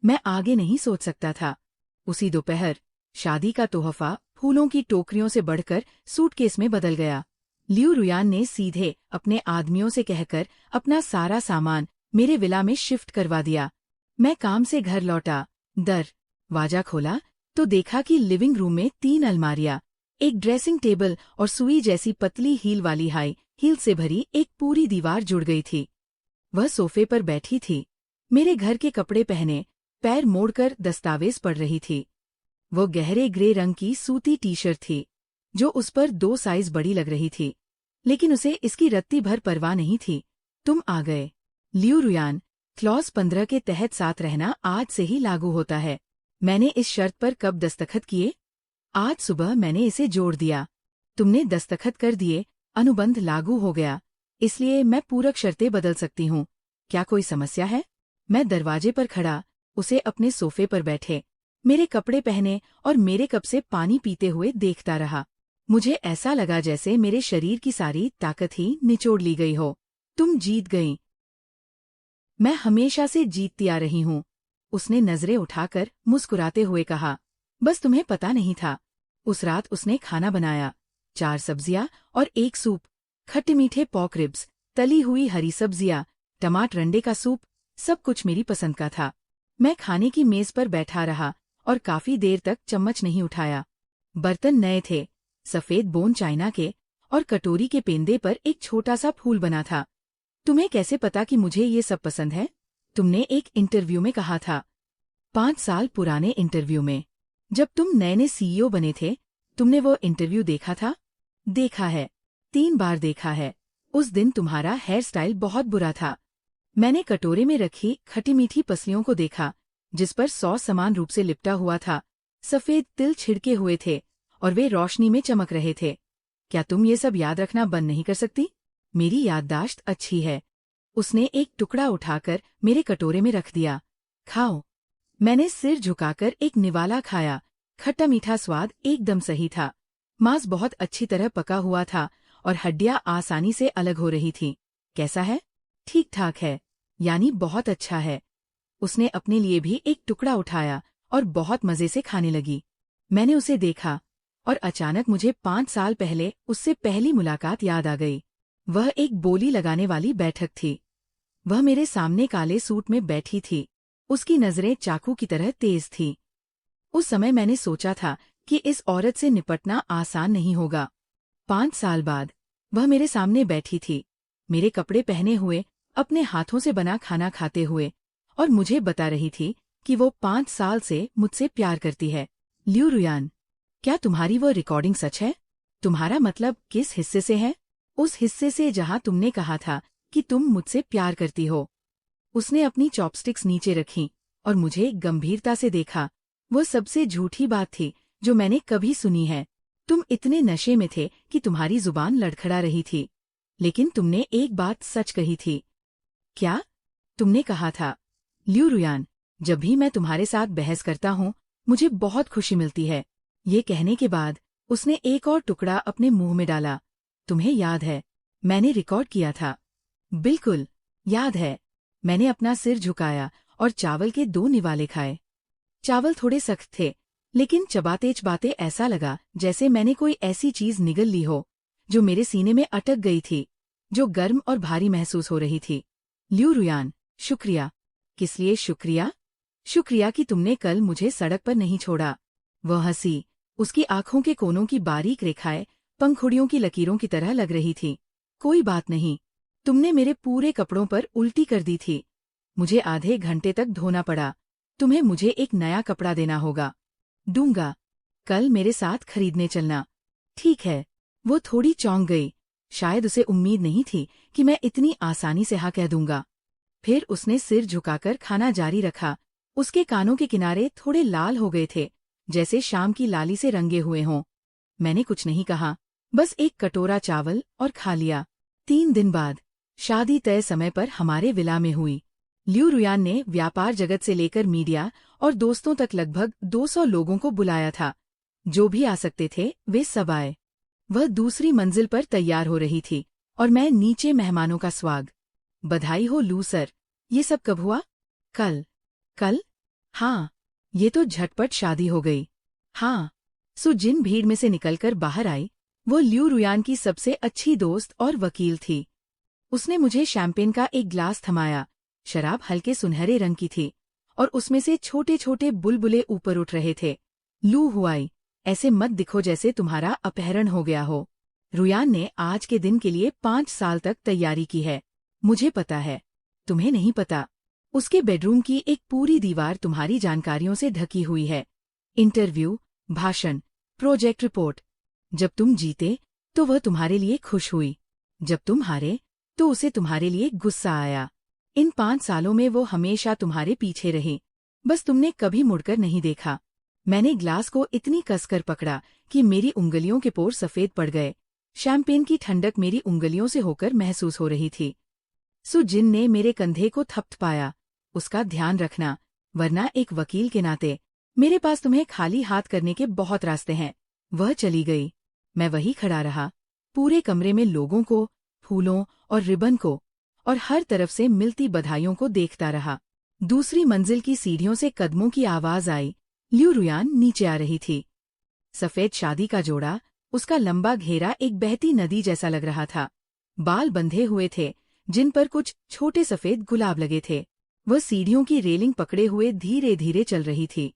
मैं आगे नहीं सोच सकता था। उसी दोपहर शादी का तोहफा फूलों की टोकरियों से बढ़कर सूटकेस में बदल गया। लियू रुयान ने सीधे अपने आदमियों से कहकर अपना सारा सामान मेरे विला में शिफ्ट करवा दिया। मैं काम से घर लौटा, दरवाजा खोला तो देखा कि लिविंग रूम में 3 अलमारियां, एक ड्रेसिंग टेबल और सुई जैसी पतली हील वाली हाई हील से भरी एक पूरी दीवार जुड़ गई थी। वह सोफे पर बैठी थी, मेरे घर के कपड़े पहने, पैर मोड़कर दस्तावेज पढ़ रही थी। वो गहरे ग्रे रंग की सूती टी शर्ट थी जो उस पर 2 साइज बड़ी लग रही थी, लेकिन उसे इसकी रत्ती भर परवाह नहीं थी। तुम आ गए। लियू रुयान, क्लॉज 15 के तहत साथ रहना आज से ही लागू होता है। मैंने इस शर्त पर कब दस्तखत किए? आज सुबह मैंने इसे जोड़ दिया। तुमने दस्तखत कर दिए, अनुबंध लागू हो गया, इसलिए मैं पूरक शर्तें बदल सकती हूँ। क्या कोई समस्या है? मैं दरवाजे पर खड़ा, उसे अपने सोफे पर बैठे, मेरे कपड़े पहने और मेरे कप से पानी पीते हुए देखता रहा। मुझे ऐसा लगा जैसे मेरे शरीर की सारी ताकत ही निचोड़ ली गई हो। तुम जीत गईं। मैं हमेशा से जीतती आ रही हूँ, उसने नजरें उठाकर मुस्कुराते हुए कहा। बस तुम्हें पता नहीं था। उस रात उसने खाना बनाया, 4 सब्जियां और 1 सूप, खट्टे मीठे पॉक रिब्स, तली हुई हरी सब्जियां, टमाटर अंडे का सूप, सब कुछ मेरी पसंद का था। मैं खाने की मेज पर बैठा रहा और काफी देर तक चम्मच नहीं उठाया। बर्तन नए थे, सफेद बोन चाइना के, और कटोरी के पेंदे पर एक छोटा सा फूल बना था। तुम्हें कैसे पता कि मुझे ये सब पसंद है? तुमने एक इंटरव्यू में कहा था। 5 साल पुराने इंटरव्यू में, जब तुम नए सीईओ बने थे, तुमने वो इंटरव्यू देखा था? देखा है, 3 बार देखा है। उस दिन तुम्हारा हेयर स्टाइल बहुत बुरा था। मैंने कटोरे में रखी खटी मीठी पसलियों को देखा जिस पर सॉस समान रूप से लिपटा हुआ था। सफेद तिल छिड़के हुए थे और वे रोशनी में चमक रहे थे। क्या तुम ये सब याद रखना बंद नहीं कर सकती? मेरी याददाश्त अच्छी है। उसने एक टुकड़ा उठाकर मेरे कटोरे में रख दिया। खाओ। मैंने सिर झुकाकर एक निवाला खाया। खट्टा मीठा स्वाद एकदम सही था। मांस बहुत अच्छी तरह पका हुआ था और हड्डियां आसानी से अलग हो रही थीं। कैसा है? ठीक ठाक है, यानी बहुत अच्छा है। उसने अपने लिए भी एक टुकड़ा उठाया और बहुत मजे से खाने लगी। मैंने उसे देखा और अचानक मुझे 5 साल पहले उससे पहली मुलाकात याद आ गई। वह एक बोली लगाने वाली बैठक थी। वह मेरे सामने काले सूट में बैठी थी। उसकी नजरें चाकू की तरह तेज थीं। उस समय मैंने सोचा था कि इस औरत से निपटना आसान नहीं होगा। 5 साल बाद वह मेरे सामने बैठी थी, मेरे कपड़े पहने हुए, अपने हाथों से बना खाना खाते हुए, और मुझे बता रही थी कि वो 5 साल से मुझसे प्यार करती है। ल्यू रुयान, क्या तुम्हारी वो रिकॉर्डिंग सच है? तुम्हारा मतलब किस हिस्से से है? उस हिस्से से जहां तुमने कहा था कि तुम मुझसे प्यार करती हो। उसने अपनी चॉपस्टिक्स नीचे रखीं और मुझे गंभीरता से देखा। वो सबसे झूठी बात थी जो मैंने कभी सुनी है। तुम इतने नशे में थे कि तुम्हारी जुबान लड़खड़ा रही थी, लेकिन तुमने एक बात सच कही थी। क्या? तुमने कहा था, ल्यू रुयान, जब भी मैं तुम्हारे साथ बहस करता हूँ मुझे बहुत खुशी मिलती है। ये कहने के बाद उसने एक और टुकड़ा अपने मुंह में डाला। तुम्हें याद है, मैंने रिकॉर्ड किया था। बिल्कुल, याद है। मैंने अपना सिर झुकाया और चावल के 2 निवाले खाए। चावल थोड़े सख्त थे, लेकिन चबाते ऐसा लगा जैसे मैंने कोई ऐसी चीज निगल ली हो जो मेरे सीने में अटक गई थी, जो गर्म और भारी महसूस हो रही थी। ल्यू रुयान, शुक्रिया। किस लिए शुक्रिया? शुक्रिया कि तुमने कल मुझे सड़क पर नहीं छोड़ा। वह हंसी। उसकी आंखों के कोनों की बारीक रेखाएं पंखुड़ियों की लकीरों की तरह लग रही थी। कोई बात नहीं। तुमने मेरे पूरे कपड़ों पर उल्टी कर दी थी। मुझे आधे घंटे तक धोना पड़ा। तुम्हें मुझे एक नया कपड़ा देना होगा। दूंगा। कल मेरे साथ खरीदने चलना। ठीक है। वो थोड़ी चौंक गई। शायद उसे उम्मीद नहीं थी कि मैं इतनी आसानी से हाँ कह दूंगा। फिर उसने सिर झुकाकर खाना जारी रखा। उसके कानों के किनारे थोड़े लाल हो गए थे, जैसे शाम की लाली से रंगे हुए हों। मैंने कुछ नहीं कहा, बस एक कटोरा चावल और खा लिया। 3 दिन बाद शादी तय समय पर हमारे विला में हुई। ल्यू रुयान ने व्यापार जगत से लेकर मीडिया और दोस्तों तक लगभग 200 लोगों को बुलाया था। जो भी आ सकते थे वे सब आए। वह दूसरी मंजिल पर तैयार हो रही थी और मैं नीचे मेहमानों का स्वागत। बधाई हो लू सर। ये सब कब हुआ? कल। कल? हाँ। ये तो झटपट शादी हो गई। हाँ। सु जिन भीड़ में से निकलकर बाहर आई, वो ल्यू रुयान की सबसे अच्छी दोस्त और वकील थी। उसने मुझे शैंपेन का एक ग्लास थमाया। शराब हल्के सुनहरे रंग की थी और उसमें से छोटे छोटे बुलबुले ऊपर उठ रहे थे। लू हुआई, ऐसे मत दिखो जैसे तुम्हारा अपहरण हो गया हो। रुयान ने आज के दिन के लिए 5 साल तक तैयारी की है। मुझे पता है, तुम्हें नहीं पता। उसके बेडरूम की एक पूरी दीवार तुम्हारी जानकारियों से ढकी हुई है। इंटरव्यू, भाषण, प्रोजेक्ट रिपोर्ट। जब तुम जीते तो वह तुम्हारे लिए खुश हुई। जब तुम हारे तो उसे तुम्हारे लिए गुस्सा आया। इन 5 सालों में वो हमेशा तुम्हारे पीछे रही, बस तुमने कभी मुड़कर नहीं देखा। मैंने ग्लास को इतनी कसकर पकड़ा कि मेरी उंगलियों के पोर सफेद पड़ गए। शैंपेन की ठंडक मेरी उंगलियों से होकर महसूस हो रही थी। सु जिन ने मेरे कंधे को थपथपाया। उसका ध्यान रखना, वरना एक वकील के नाते मेरे पास तुम्हें खाली हाथ करने के बहुत रास्ते हैं। वह चली गई। मैं वही खड़ा रहा, पूरे कमरे में लोगों को, फूलों और रिबन को और हर तरफ से मिलती बधाइयों को देखता रहा। दूसरी मंजिल की सीढ़ियों से कदमों की आवाज आई। ल्यू रुयान नीचे आ रही थी। सफेद शादी का जोड़ा, उसका लंबा घेरा एक बहती नदी जैसा लग रहा था। बाल बंधे हुए थे, जिन पर कुछ छोटे सफेद गुलाब लगे थे। वह सीढ़ियों की रेलिंग पकड़े हुए धीरे धीरे चल रही थी।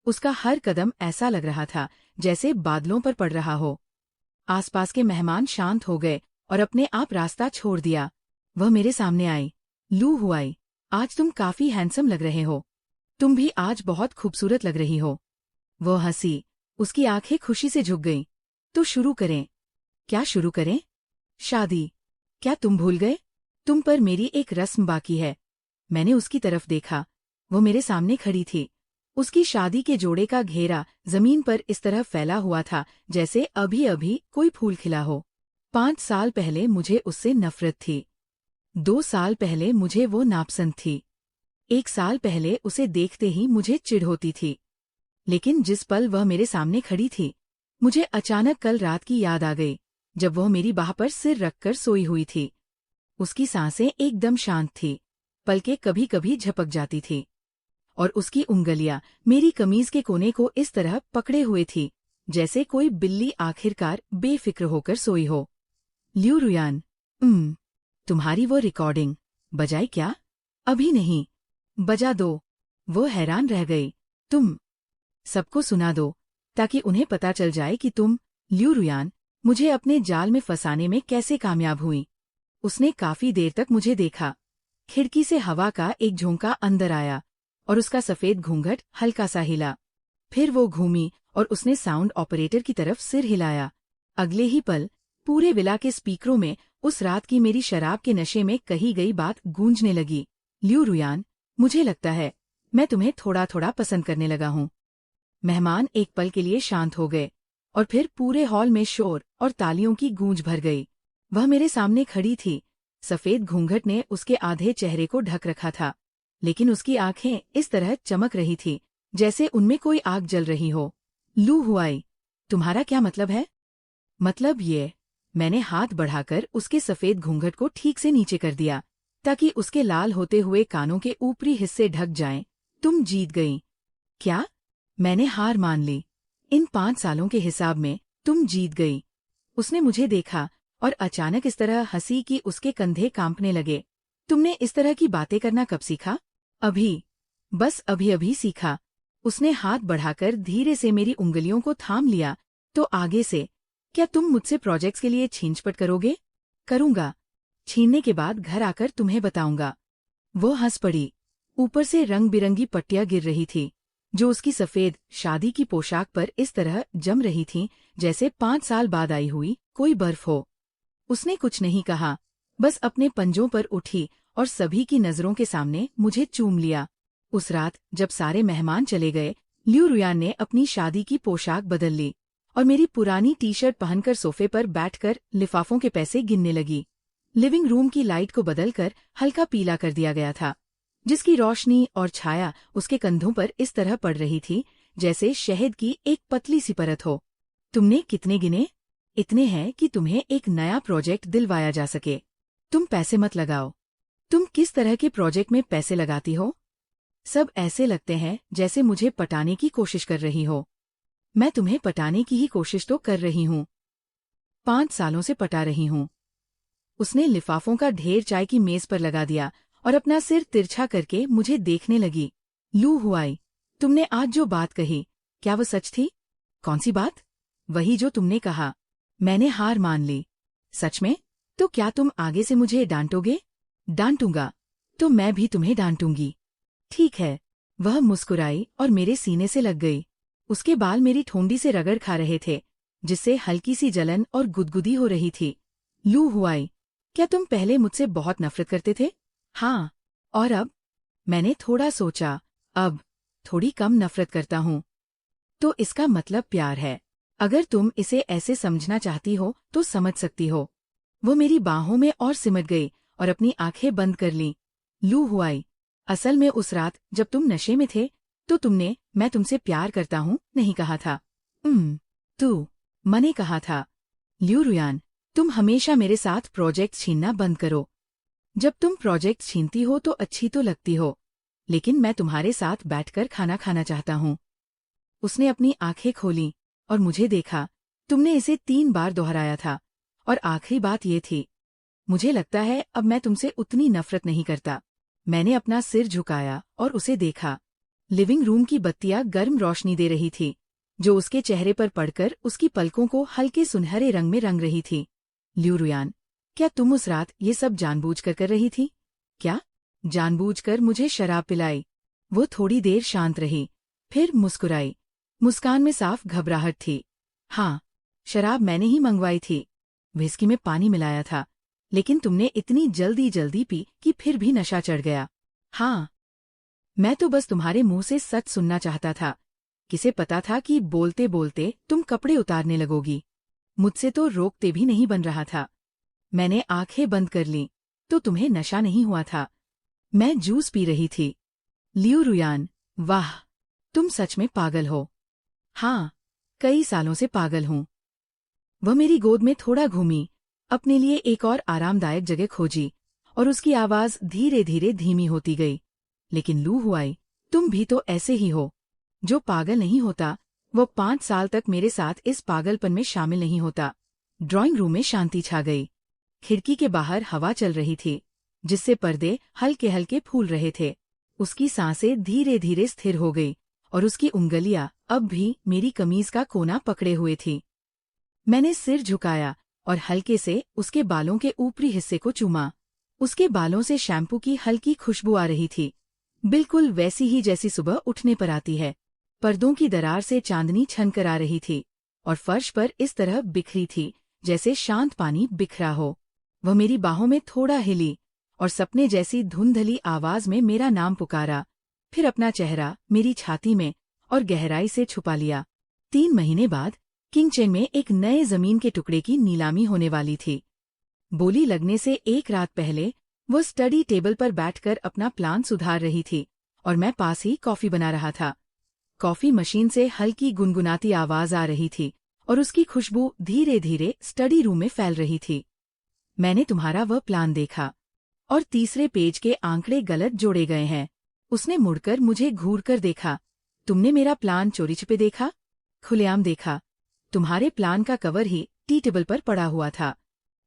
उसका हर कदम ऐसा लग रहा था जैसे बादलों पर पड़ रहा हो। आसपास के मेहमान शांत हो गए और अपने आप रास्ता छोड़ दिया। वह मेरे सामने आई। लू हुआई, आज तुम काफी हैंडसम लग रहे हो। तुम भी आज बहुत खूबसूरत लग रही हो। वह हंसी। उसकी आंखें खुशी से झुक गईं। तो शुरू करें। क्या शुरू करें? शादी। क्या तुम भूल गए? तुम पर मेरी एक रस्म बाकी है। मैंने उसकी तरफ देखा। वो मेरे सामने खड़ी थी। उसकी शादी के जोड़े का घेरा जमीन पर इस तरह फैला हुआ था जैसे अभी अभी कोई फूल खिला हो। 5 साल पहले मुझे उससे नफरत थी। 2 साल पहले मुझे वो नापसंद थी। 1 साल पहले उसे देखते ही मुझे चिढ़ होती थी। लेकिन जिस पल वह मेरे सामने खड़ी थी, मुझे अचानक कल रात की याद आ गई, जब वह मेरी बाह पर सिर रखकर सोई हुई थी। उसकी सांसें एकदम शांत थी, पलकें कभी कभी झपक जाती थी, और उसकी उंगलियां मेरी कमीज के कोने को इस तरह पकड़े हुए थी जैसे कोई बिल्ली आखिरकार बेफिक्र होकर सोई हो। ल्यू रुयान, तुम्हारी वो रिकॉर्डिंग बजाई क्या? अभी नहीं। बजा दो। वो हैरान रह गई। तुम सबको सुना दो, ताकि उन्हें पता चल जाए कि तुम, ल्यू रुयान, मुझे अपने जाल में फंसाने में कैसे कामयाब हुई। उसने काफी देर तक मुझे देखा। खिड़की से हवा का एक झोंका अंदर आया और उसका सफेद घूंघट हल्का सा हिला। फिर वो घूमी और उसने साउंड ऑपरेटर की तरफ सिर हिलाया। अगले ही पल पूरे विला के स्पीकरों में उस रात की मेरी शराब के नशे में कही गई बात गूंजने लगी। ल्यू रुयान, मुझे लगता है मैं तुम्हें थोड़ा थोड़ा पसंद करने लगा हूँ। मेहमान एक पल के लिए शांत हो गए और फिर पूरे हॉल में शोर और तालियों की गूंज भर गई। वह मेरे सामने खड़ी थी। सफेद घूंघट ने उसके आधे चेहरे को ढक रखा था, लेकिन उसकी आंखें इस तरह चमक रही थी जैसे उनमें कोई आग जल रही हो। लू हुआई, तुम्हारा क्या मतलब है? मतलब ये, मैंने हाथ बढ़ाकर उसके सफेद घूंघट को ठीक से नीचे कर दिया ताकि उसके लाल होते हुए कानों के ऊपरी हिस्से ढक जाएं। तुम जीत गई। क्या? मैंने हार मान ली। इन 5 सालों के हिसाब में तुम जीत गई। उसने मुझे देखा और अचानक इस तरह हंसी कि उसके कंधे कांपने लगे। तुमने इस तरह की बातें करना कब सीखा? अभी, बस अभी अभी सीखा। उसने हाथ बढ़ाकर धीरे से मेरी उंगलियों को थाम लिया। तो आगे से, क्या तुम मुझसे प्रोजेक्ट्स के लिए छींचपट करोगे? करूंगा। छीनने के बाद घर आकर तुम्हें बताऊंगा। वो हंस पड़ी। ऊपर से रंग बिरंगी पट्टियां गिर रही थी, जो उसकी सफेद शादी की पोशाक पर इस तरह जम रही थीं जैसे 5 साल बाद आई हुई कोई बर्फ हो। उसने कुछ नहीं कहा, बस अपने पंजों पर उठी और सभी की नजरों के सामने मुझे चूम लिया। उस रात जब सारे मेहमान चले गए, ल्यू रुयान ने अपनी शादी की पोशाक बदल ली और मेरी पुरानी टी शर्ट पहनकर सोफे पर बैठकर लिफाफों के पैसे गिनने लगी। लिविंग रूम की लाइट को बदलकर हल्का पीला कर दिया गया था, जिसकी रोशनी और छाया उसके कंधों पर इस तरह पड़ रही थी जैसे शहद की एक पतली सी परत हो। तुमने कितने गिने? इतने हैं कि तुम्हें एक नया प्रोजेक्ट दिलवाया जा सके। तुम पैसे मत लगाओ। तुम किस तरह के प्रोजेक्ट में पैसे लगाती हो? सब ऐसे लगते हैं जैसे मुझे पटाने की कोशिश कर रही हो। मैं तुम्हें पटाने की ही कोशिश तो कर रही हूँ। 5 सालों से पटा रही हूँ। उसने लिफाफों का ढेर चाय की मेज पर लगा दिया और अपना सिर तिरछा करके मुझे देखने लगी। लू हुआई, तुमने आज जो बात कही, क्या वो सच थी? कौन सी बात? वही जो तुमने कहा, मैंने हार मान ली। सच में? तो क्या तुम आगे से मुझे डांटोगे? डांटूंगा, तो मैं भी तुम्हें डांटूंगी। ठीक है। वह मुस्कुराई और मेरे सीने से लग गई। उसके बाल मेरी ठोंडी से रगड़ खा रहे थे, जिससे हल्की सी जलन और गुदगुदी हो रही थी। लू हुआई, क्या तुम पहले मुझसे बहुत नफरत करते थे? हाँ। और अब? मैंने थोड़ा सोचा। अब थोड़ी कम नफरत करता हूँ। तो इसका मतलब प्यार है। अगर तुम इसे ऐसे समझना चाहती हो तो समझ सकती हो। वो मेरी बाहों में और सिमट गई और अपनी आंखें बंद कर लीं। लू हुआई, असल में उस रात जब तुम नशे में थे तो तुमने मैं तुमसे प्यार करता हूँ नहीं कहा था। मैंने कहा था। ल्यू रुयान, तुम हमेशा मेरे साथ प्रोजेक्ट छीनना बंद करो। जब तुम प्रोजेक्ट छीनती हो तो अच्छी तो लगती हो, लेकिन मैं तुम्हारे साथ बैठकर खाना खाना चाहता हूँ। उसने अपनी आंखें खोलीं और मुझे देखा। तुमने इसे 3 बार दोहराया था और आखिरी बात ये थी, मुझे लगता है अब मैं तुमसे उतनी नफरत नहीं करता। मैंने अपना सिर झुकाया और उसे देखा। लिविंग रूम की बत्तियां गर्म रोशनी दे रही थी, जो उसके चेहरे पर पड़कर उसकी पलकों को हल्के सुनहरे रंग में रंग रही थी। ल्यू रुयान, क्या तुम उस रात ये सब जानबूझकर कर रही थी? क्या? जानबूझकर मुझे शराब पिलाई? वो थोड़ी देर शांत रही, फिर मुस्कुराई। मुस्कान में साफ घबराहट थी। हाँ, शराब मैंने ही मंगवाई थी। व्हिस्की में पानी मिलाया था, लेकिन तुमने इतनी जल्दी जल्दी पी कि फिर भी नशा चढ़ गया। हाँ। मैं तो बस तुम्हारे मुंह से सच सुनना चाहता था। किसे पता था कि बोलते बोलते तुम कपड़े उतारने लगोगी। मुझसे तो रोकते भी नहीं बन रहा था। मैंने आंखें बंद कर लीं, तो तुम्हें नशा नहीं हुआ था। मैं जूस पी रही थी। लियू रुयान, वाह, तुम सच में पागल हो। हाँ, कई सालों से पागल हूँ। वह मेरी गोद में थोड़ा घूमी, अपने लिए एक और आरामदायक जगह खोजी, और उसकी आवाज धीरे धीरे धीमी होती गई। लेकिन लू हुआई, तुम भी तो ऐसे ही हो। जो पागल नहीं होता, वो 5 साल तक मेरे साथ इस पागलपन में शामिल नहीं होता। ड्राइंग रूम में शांति छा गई। खिड़की के बाहर हवा चल रही थी, जिससे पर्दे हल्के हल्के फूल रहे थे। उसकी सांसें धीरे धीरे स्थिर हो गई, और उसकी उंगलियां अब भी मेरी कमीज का कोना पकड़े हुए थी। मैंने सिर झुकाया और हल्के से उसके बालों के ऊपरी हिस्से को चूमा। उसके बालों से शैम्पू की हल्की खुशबू आ रही थी, बिल्कुल वैसी ही जैसी सुबह उठने पर आती है। पर्दों की दरार से चांदनी छनकर आ रही थी, और फर्श पर इस तरह बिखरी थी जैसे शांत पानी बिखरा हो। वह मेरी बाहों में थोड़ा हिली, और सपने जैसी धुंधली आवाज में मेरा नाम पुकारा, फिर अपना चेहरा मेरी छाती में और गहराई से छुपा लिया। 3 महीने बाद किंगचेन में एक नए जमीन के टुकड़े की नीलामी होने वाली थी। बोली लगने से एक रात पहले वो स्टडी टेबल पर बैठकर अपना प्लान सुधार रही थी, और मैं पास ही कॉफी बना रहा था। कॉफी मशीन से हल्की गुनगुनाती आवाज आ रही थी, और उसकी खुशबू धीरे धीरे स्टडी रूम में फैल रही थी। मैंने तुम्हारा वह प्लान देखा, और तीसरे पेज के आंकड़े गलत जोड़े गए हैं। उसने मुड़कर मुझे घूर कर देखा। तुमने मेरा प्लान चोरी छिपे देखा? खुलेआम देखा। तुम्हारे प्लान का कवर ही टी टेबल पर पड़ा हुआ था।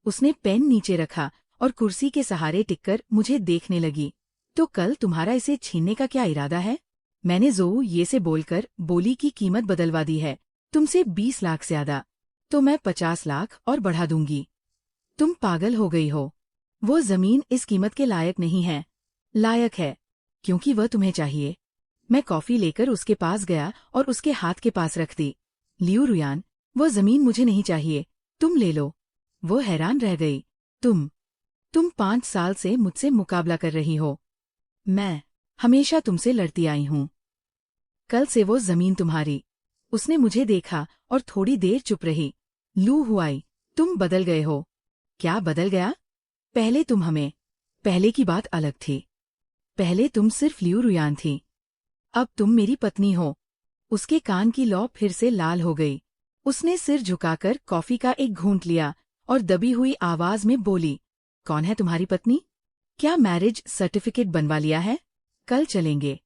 उसने पेन नीचे रखा और कुर्सी के सहारे टिककर मुझे देखने लगी। तो कल तुम्हारा इसे छीनने का क्या इरादा है? मैंने ज़ोऊ ये से बोलकर बोली की कीमत बदलवा दी है। तुमसे 20 लाख ज्यादा। तो मैं 50 लाख और बढ़ा दूंगी। तुम पागल हो गई हो। वो जमीन इस कीमत के लायक नहीं है। लायक है, क्योंकि वह तुम्हें चाहिए। मैं कॉफी लेकर उसके पास गया और उसके हाथ के पास रख दी। लियू रुयान, वो जमीन मुझे नहीं चाहिए, तुम ले लो। वो हैरान रह गई। तुम 5 साल से मुझसे मुकाबला कर रही हो। मैं हमेशा तुमसे लड़ती आई हूं। कल से वो जमीन तुम्हारी। उसने मुझे देखा और थोड़ी देर चुप रही। लू हुआई, तुम बदल गए हो। क्या बदल गया? पहले तुम हमें। पहले की बात अलग थी। पहले तुम सिर्फ लियू रुयान थी। अब तुम मेरी पत्नी हो। उसके कान की लौ फिर से लाल हो गई। उसने सिर झुकाकर कॉफी का एक घूंट लिया और दबी हुई आवाज में बोली, कौन है तुम्हारी पत्नी? क्या मैरिज सर्टिफिकेट बनवा लिया है? कल चलेंगे।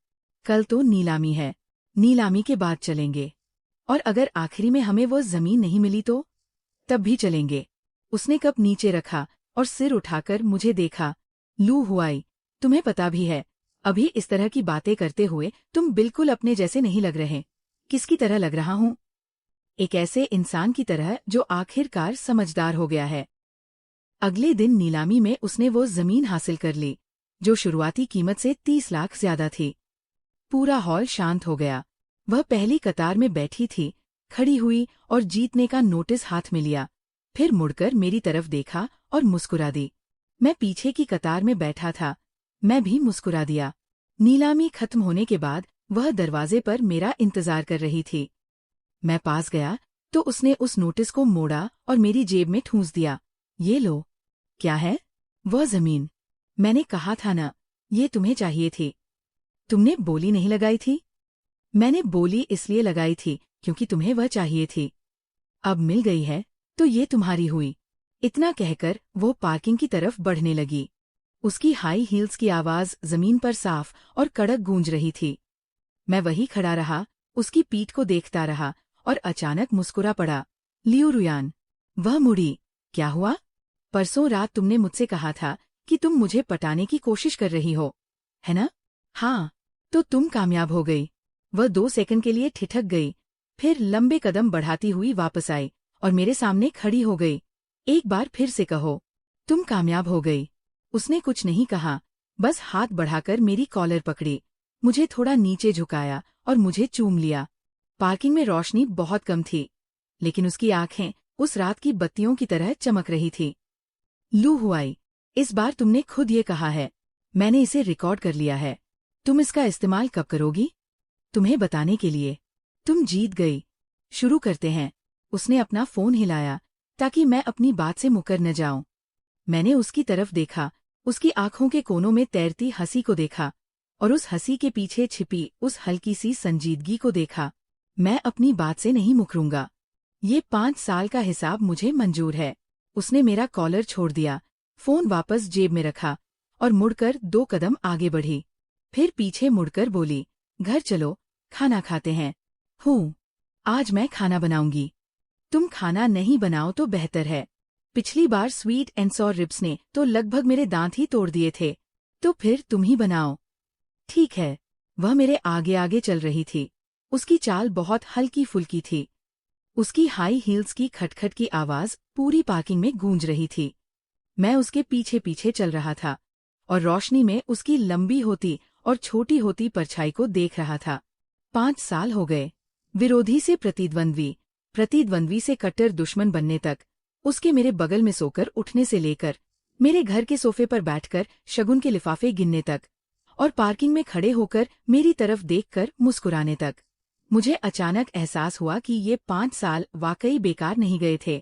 कल तो नीलामी है। नीलामी के बाद चलेंगे। और अगर आखिरी में हमें वो जमीन नहीं मिली तो? तब भी चलेंगे। उसने कप नीचे रखा और सिर उठाकर मुझे देखा। लू हुआई, तुम्हें पता भी है, अभी इस तरह की बातें करते हुए तुम बिल्कुल अपने जैसे नहीं लग रहे। किसकी तरह लग रहा हूं? एक ऐसे इंसान की तरह जो आखिरकार समझदार हो गया है। अगले दिन नीलामी में उसने वो जमीन हासिल कर ली, जो शुरुआती कीमत से 30 लाख ज्यादा थी। पूरा हॉल शांत हो गया। वह पहली कतार में बैठी थी, खड़ी हुई और जीतने का नोटिस हाथ में लिया। फिर मुड़कर मेरी तरफ देखा और मुस्कुरा दी। मैं पीछे की कतार में बैठा था। मैं भी मुस्कुरा दिया। नीलामी खत्म होने के बाद वह दरवाजे पर मेरा इंतजार कर रही थी। मैं पास गया तो उसने उस नोटिस को मोड़ा और मेरी जेब में ठूंस दिया। ये लो। क्या है? वह जमीन। मैंने कहा था ना, ये तुम्हें चाहिए थी। तुमने बोली नहीं लगाई थी? मैंने बोली इसलिए लगाई थी क्योंकि तुम्हें वह चाहिए थी। अब मिल गई है तो ये तुम्हारी हुई। इतना कहकर वो पार्किंग की तरफ बढ़ने लगी। उसकी हाई हील्स की आवाज जमीन पर साफ और कड़क गूंज रही थी। मैं वही खड़ा रहा, उसकी पीठ को देखता रहा और अचानक मुस्कुरा पड़ा। लियू रुयान। वह मुड़ी। क्या हुआ? परसों रात तुमने मुझसे कहा था कि तुम मुझे पटाने की कोशिश कर रही हो, है ना? हाँ, तो तुम कामयाब हो गई। वह 2 सेकंड के लिए ठिठक गई, फिर लंबे कदम बढ़ाती हुई वापस आई और मेरे सामने खड़ी हो गई। एक बार फिर से कहो, तुम कामयाब हो गई। उसने कुछ नहीं कहा, बस हाथ बढ़ाकर मेरी कॉलर पकड़ी, मुझे थोड़ा नीचे झुकाया और मुझे चूम लिया। पार्किंग में रोशनी बहुत कम थी, लेकिन उसकी आंखें उस रात की बत्तियों की तरह चमक रही थी। लू हुआई, इस बार तुमने खुद ये कहा है। मैंने इसे रिकॉर्ड कर लिया है। तुम इसका इस्तेमाल कब करोगी? तुम्हें बताने के लिए। तुम जीत गई। शुरू करते हैं। उसने अपना फोन हिलाया ताकि मैं अपनी बात से मुकर न जाऊं। मैंने उसकी तरफ देखा, उसकी आंखों के कोनों में तैरती हंसी को देखा और उस हंसी के पीछे छिपी उस हल्की सी संजीदगी को देखा। मैं अपनी बात से नहीं मुकरूंगा। ये 5 साल का हिसाब मुझे मंजूर है। उसने मेरा कॉलर छोड़ दिया, फोन वापस जेब में रखा और मुड़कर 2 कदम आगे बढ़ी। फिर पीछे मुड़कर बोली, घर चलो, खाना खाते हैं। हूँ, आज मैं खाना बनाऊंगी। तुम खाना नहीं बनाओ तो बेहतर है। पिछली बार स्वीट एंड सॉर रिब्स ने तो लगभग मेरे दांत ही तोड़ दिए थे, तो फिर तुम ही बनाओ। ठीक है। वह मेरे आगे आगे चल रही थी। उसकी चाल बहुत हल्की फुल्की थी। उसकी हाई हील्स की खटखट की आवाज पूरी पार्किंग में गूंज रही थी। मैं उसके पीछे पीछे चल रहा था और रोशनी में उसकी लंबी होती और छोटी होती परछाई को देख रहा था। 5 साल हो गए। विरोधी से प्रतिद्वंद्वी, प्रतिद्वंद्वी से कट्टर दुश्मन बनने तक, उसके मेरे बगल में सोकर उठने से लेकर, मेरे घर के सोफे पर बैठकर शगुन के लिफाफे गिनने तक, और पार्किंग में खड़े होकर मेरी तरफ देखकर मुस्कुराने तक। मुझे अचानक एहसास हुआ कि ये 5 साल वाकई बेकार नहीं गए थे।